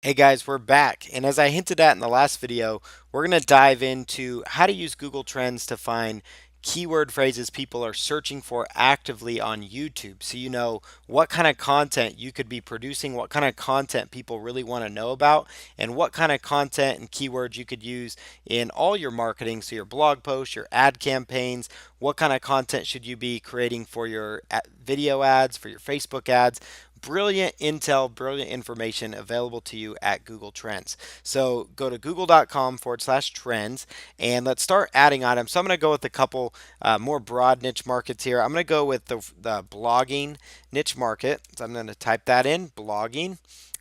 Hey guys, we're back. And as I hinted at in the last video, we're going to dive into how to use Google Trends to find keyword phrases people are searching for actively on YouTube. So you know what kind of content you could be producing, what kind of content people really want to know about, and what kind of content and keywords you could use in all your marketing. So your blog posts, your ad campaigns, what kind of content should you be creating for your video ads, for your Facebook ads. Brilliant intel, brilliant information available to you at Google Trends. So go to google.com/trends and let's start adding items. So I'm going to go with a couple more broad niche markets here. I'm going to go with the blogging niche market. So I'm going to type that in, blogging,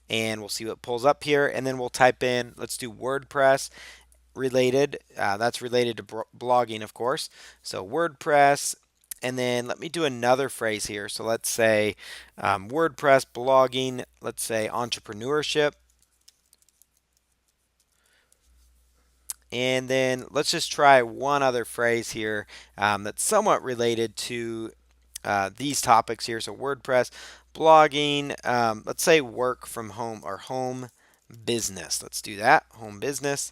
and we'll see what pulls up here. And then we'll type in, let's do WordPress related. That's related to blogging, of course. So WordPress, and then let me do another phrase here. So let's say WordPress blogging, let's say entrepreneurship. And then let's just try one other phrase here that's somewhat related to these topics here. So WordPress, blogging, let's say work from home or home business. Let's do that, home business.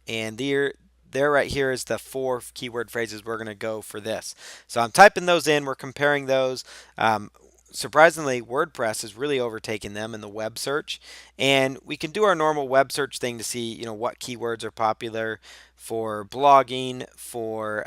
And there right here is the four keyword phrases we're going to go for this. So I'm typing those in. We're comparing those. Surprisingly, WordPress has really overtaken them in the web search, and we can do our normal web search thing to see, what keywords are popular for blogging, for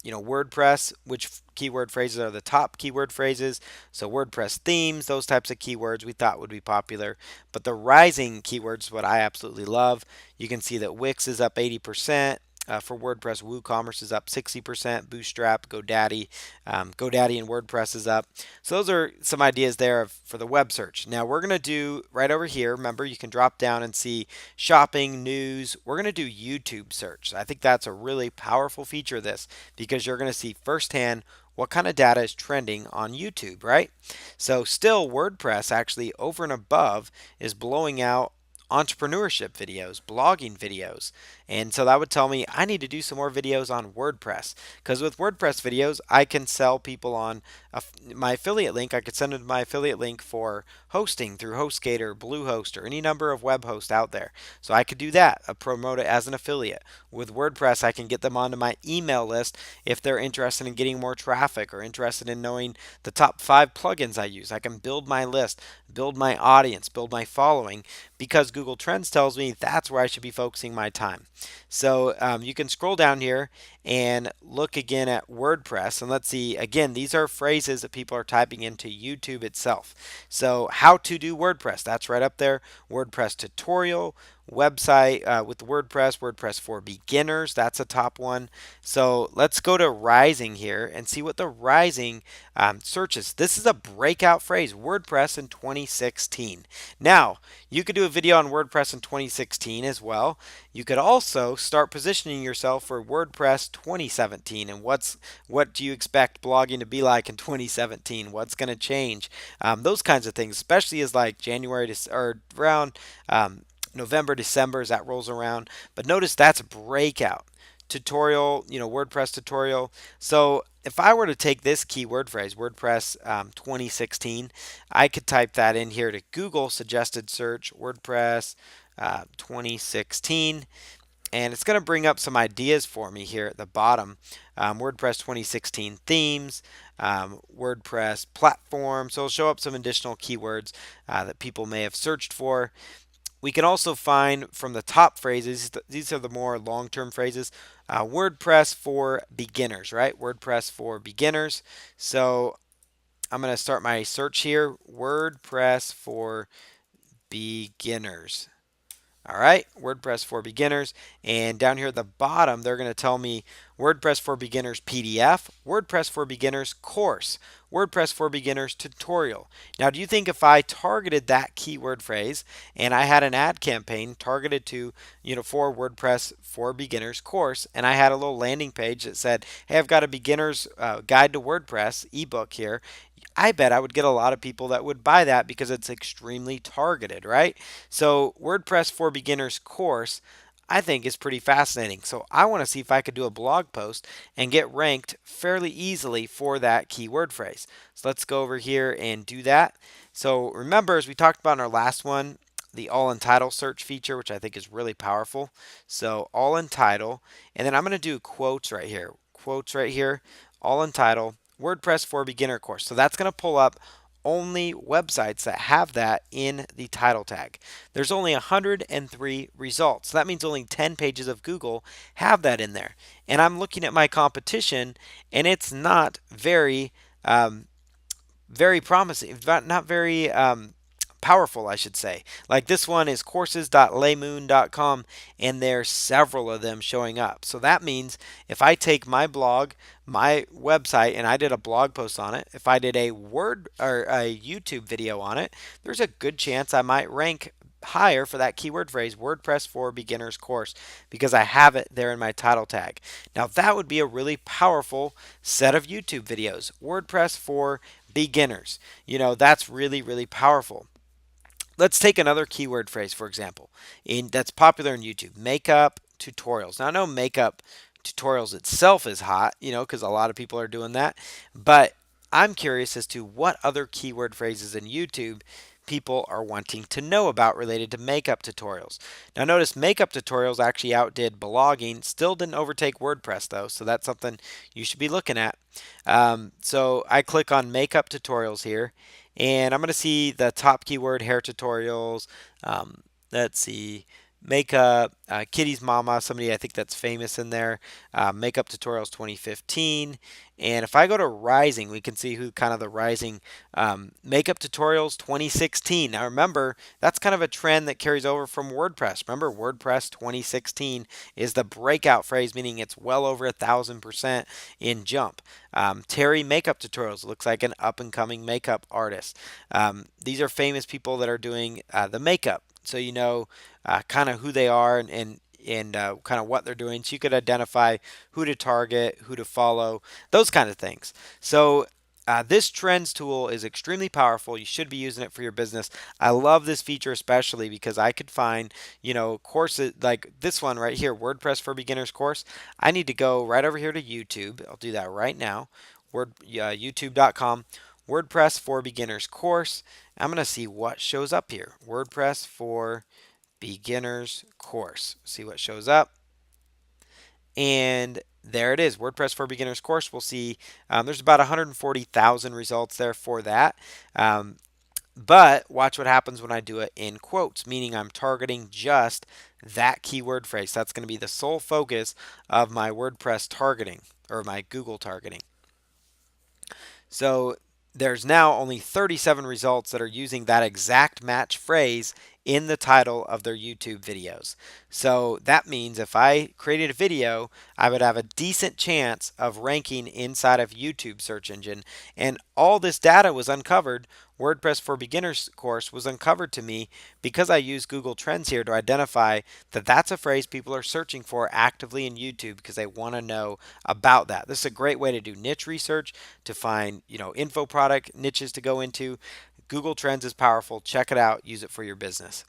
WordPress, which keyword phrases are the top keyword phrases. So WordPress themes, those types of keywords we thought would be popular. But the rising keywords, what I absolutely love. You can see that Wix is up 80%. For WordPress, WooCommerce is up 60%. Bootstrap, GoDaddy and WordPress is up. So those are some ideas there for the web search. Now we're going to do right over here. Remember, you can drop down and see shopping, news. We're going to do YouTube search. I think that's a really powerful feature of this because you're going to see firsthand what kind of data is trending on YouTube, right? So still WordPress actually over and above is blowing out entrepreneurship videos, blogging videos. And so that would tell me I need to do some more videos on WordPress. Because with WordPress videos, I can sell people on my affiliate link. I could send them my affiliate link for hosting through HostGator, Bluehost, or any number of web hosts out there. So I could do that, promote it as an affiliate. With WordPress, I can get them onto my email list if they're interested in getting more traffic or interested in knowing the top 5 plugins I use. I can build my list, build my audience, build my following because Google Trends tells me that's where I should be focusing my time. So you can scroll down here and look again at WordPress. And let's see, again, these are phrases that people are typing into YouTube itself. So, how to do WordPress, that's right up there. WordPress tutorial, website with WordPress, WordPress for beginners, that's a top one. So, let's go to Rising here and see what the Rising searches. This is a breakout phrase, WordPress in 2016. Now, you could do a video on WordPress in 2016 as well. You could also start positioning yourself for WordPress 2017 and what do you expect blogging to be like in 2017? What's going to change? Those kinds of things, especially as like January to or around November, December as that rolls around. But notice that's breakout tutorial, WordPress tutorial. So if I were to take this keyword phrase, WordPress 2016, I could type that in here to Google suggested search WordPress 2016, and it's going to bring up some ideas for me here at the bottom. WordPress 2016 themes, WordPress platform. So it'll show up some additional keywords that people may have searched for. We can also find from the top phrases, these are the more long term phrases, WordPress for beginners, right? WordPress for beginners. So I'm going to start my search here WordPress for beginners. All right, WordPress for beginners. And down here at the bottom, they're going to tell me WordPress for beginners PDF, WordPress for beginners course, WordPress for beginners tutorial. Now, do you think if I targeted that keyword phrase and I had an ad campaign targeted to, for WordPress for beginners course, and I had a little landing page that said, hey, I've got a beginner's guide to WordPress ebook here, I bet I would get a lot of people that would buy that because it's extremely targeted, right? So, WordPress for Beginners course, I think is pretty fascinating. So, I want to see if I could do a blog post and get ranked fairly easily for that keyword phrase. So, let's go over here and do that. So remember, as we talked about in our last one, the all in title search feature, which I think is really powerful. So all in title, and then I'm going to do quotes right here. Quotes right here, all in title, WordPress for beginner course. So that's going to pull up only websites that have that in the title tag. There's only 103 results. So that means only 10 pages of Google have that in there. And I'm looking at my competition, and it's not very promising, not very powerful, I should say. Like this one is courses.laymoon.com, and there's several of them showing up. So that means if I take my blog, my website, and I did a blog post on it, if I did a word or a YouTube video on it, there's a good chance I might rank higher for that keyword phrase, WordPress for beginners course, because I have it there in my title tag. Now that would be a really powerful set of YouTube videos, WordPress for beginners. That's really, really powerful. Let's take another keyword phrase, for example, that's popular in YouTube, makeup tutorials. Now, I know makeup tutorials itself is hot, because a lot of people are doing that. But I'm curious as to what other keyword phrases in YouTube people are wanting to know about related to makeup tutorials. Now, notice makeup tutorials actually outdid blogging, still didn't overtake WordPress, though, so that's something you should be looking at. So I click on makeup tutorials here, and I'm going to see the top keyword hair tutorials. Let's see, makeup, Kitty's Mama, somebody I think that's famous in there, makeup tutorials 2015. And if I go to Rising, we can see who kind of the Rising makeup tutorials 2016. Now remember, that's kind of a trend that carries over from WordPress. Remember, WordPress 2016 is the breakout phrase, meaning it's well over 1,000% in jump. Terry makeup tutorials looks like an up and coming makeup artist. These are famous people that are doing the makeup, so kind of who they are and kind of what they're doing. So you could identify who to target, who to follow, those kind of things. So this trends tool is extremely powerful. You should be using it for your business. I love this feature especially because I could find, courses like this one right here, WordPress for Beginners course. I need to go right over here to YouTube. I'll do that right now. YouTube.com, WordPress for Beginners course. I'm going to see what shows up here. WordPress for Beginners course. See what shows up. And there it is, WordPress for Beginners course. We'll see there's about 140,000 results there for that. But watch what happens when I do it in quotes, meaning I'm targeting just that keyword phrase. That's going to be the sole focus of my WordPress targeting or my Google targeting. So there's now only 37 results that are using that exact match phrase in the title of their YouTube videos. So that means if I created a video, I would have a decent chance of ranking inside of YouTube search engine. And all this data was uncovered. WordPress for Beginners course was uncovered to me because I use Google Trends here to identify that that's a phrase people are searching for actively in YouTube because they want to know about that. This is a great way to do niche research, to find, info product niches to go into. Google Trends is powerful. Check it out. Use it for your business.